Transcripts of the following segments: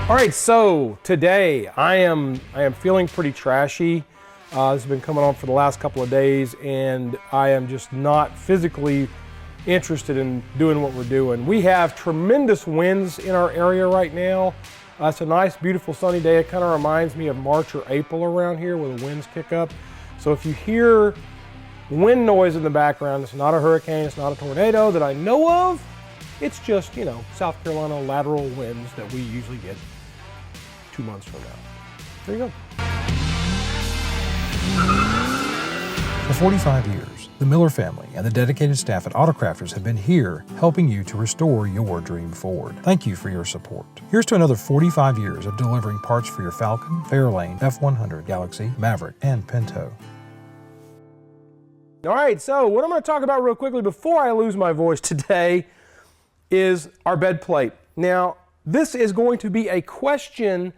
All right, so today I am feeling pretty trashy. This has been coming on for the last couple of days, and I am just not physically interested in doing what we're doing. We have tremendous winds in our area right now. It's a nice, beautiful sunny day. It kind of reminds me of March or April around here where the winds kick up. So if you hear wind noise in the background, it's not a hurricane, it's not a tornado that I know of. It's just, you know, South Carolina lateral winds that we usually get 2 months from now. There you go. For 45 years, the Miller family and the dedicated staff at Autocrafters have been here helping you to restore your dream Ford. Thank you for your support. Here's to another 45 years of delivering parts for your Falcon, Fairlane, F100, Galaxy, Maverick, and Pinto. All right, so what I'm going to talk about real quickly before I lose my voice today is our bed plate. Now, this is going to be a question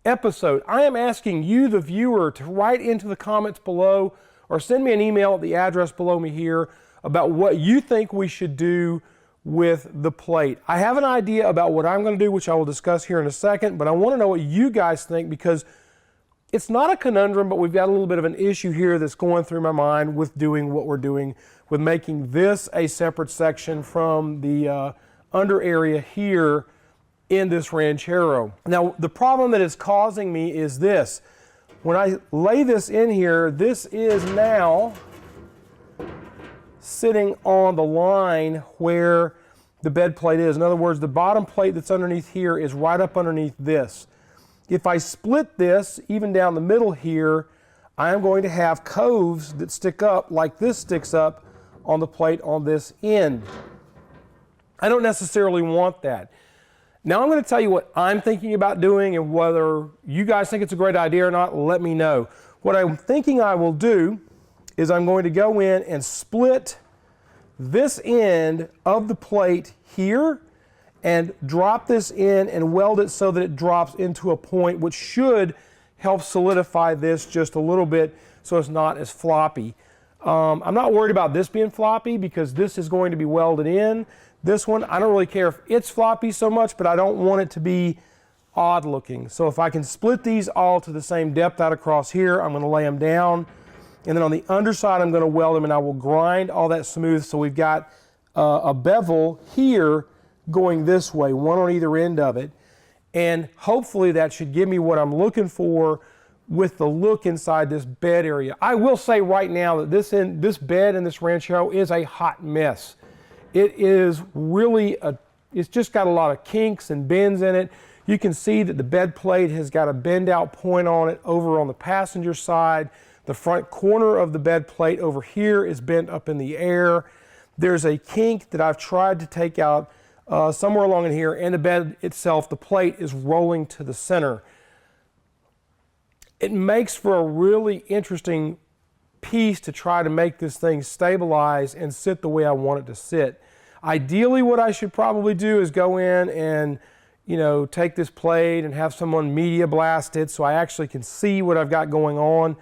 episode. I am asking you, the viewer, to write into the comments below or send me an email at the address below me here about what you think we should do with the plate. I have an idea about what I'm going to do, which I will discuss here in a second, but I want to know what you guys think because it's not a conundrum, but we've got a little bit of an issue here that's going through my mind with doing what we're doing, with making this a separate section from the under area here in this Ranchero. Now, the problem that is causing me is this. When I lay this in here, this is now sitting on the line where the bed plate is. In other words, the bottom plate that's underneath here is right up underneath this. If I split this, even down the middle here, I am going to have coves that stick up like this sticks up on the plate on this end. I don't necessarily want that. Now I'm going to tell you what I'm thinking about doing, and whether you guys think it's a great idea or not, let me know. What I'm thinking I will do is I'm going to go in and split this end of the plate here and drop this in and weld it so that it drops into a point which should help solidify this just a little bit so it's not as floppy. I'm not worried about this being floppy because this is going to be welded in. This one, I don't really care if it's floppy so much, but I don't want it to be odd looking. So if I can split these all to the same depth out across here, I'm going to lay them down. And then on the underside, I'm going to weld them, and I will grind all that smooth so we've got a bevel here going this way, one on either end of it. And hopefully that should give me what I'm looking for with the look inside this bed area. I will say right now that this bed in this Ranchero is a hot mess. It is really it's just got a lot of kinks and bends in it. You can see that the bed plate has got a bend out point on it over on the passenger side. The front corner of the bed plate over here is bent up in the air. There's a kink that I've tried to take out somewhere along in here, and the bed itself, the plate is rolling to the center. It makes for a really interesting piece to try to make this thing stabilize and sit the way I want it to sit. Ideally, what I should probably do is go in and, you know, take this plate and have someone media blast it so I actually can see what I've got going on.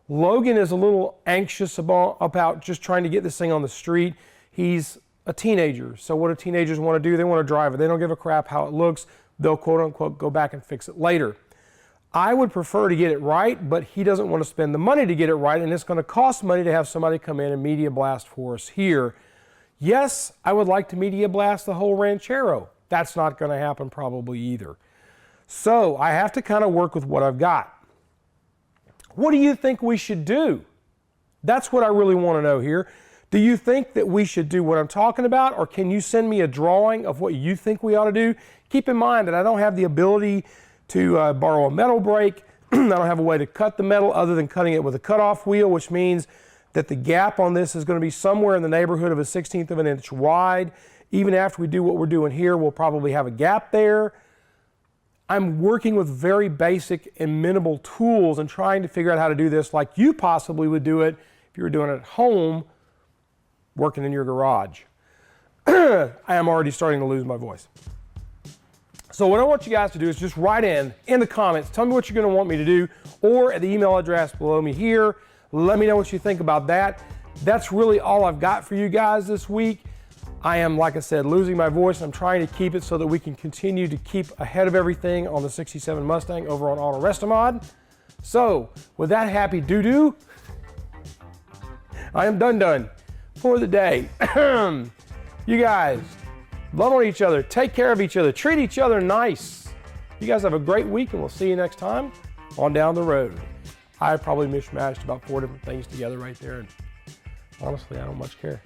Logan is a little anxious about just trying to get this thing on the street. He's a teenager, so what do teenagers want to do? They want to drive it. They don't give a crap how it looks. They'll quote unquote go back and fix it later. I would prefer to get it right, but he doesn't want to spend the money to get it right, and it's going to cost money to have somebody come in and media blast for us here. Yes, I would like to media blast the whole Ranchero. That's not going to happen probably either. So I have to kind of work with what I've got. What do you think we should do? That's what I really want to know here. Do you think that we should do what I'm talking about, or can you send me a drawing of what you think we ought to do? Keep in mind that I don't have the ability to borrow a metal brake. I don't have a way to cut the metal other than cutting it with a cutoff wheel, which means that the gap on this is going to be somewhere in the neighborhood of a 1/16 of an inch wide. Even after we do what we're doing here, we'll probably have a gap there. I'm working with very basic and minimal tools and trying to figure out how to do this like you possibly would do it if you were doing it at home, working in your garage. I am already starting to lose my voice. So what I want you guys to do is just write in the comments, tell me what you're going to want me to do, or at the email address below me here. Let me know what you think about that. That's really all I've got for you guys this week. I am, like I said, losing my voice. I'm trying to keep it so that we can continue to keep ahead of everything on the 67 Mustang over on Autorestomod. So, with that happy doo-doo, I am done for the day. You guys, love on each other, take care of each other, treat each other nice. You guys have a great week, and we'll see you next time on Down the Road. I probably mishmashed about 4 different things together right there, and honestly, I don't much care.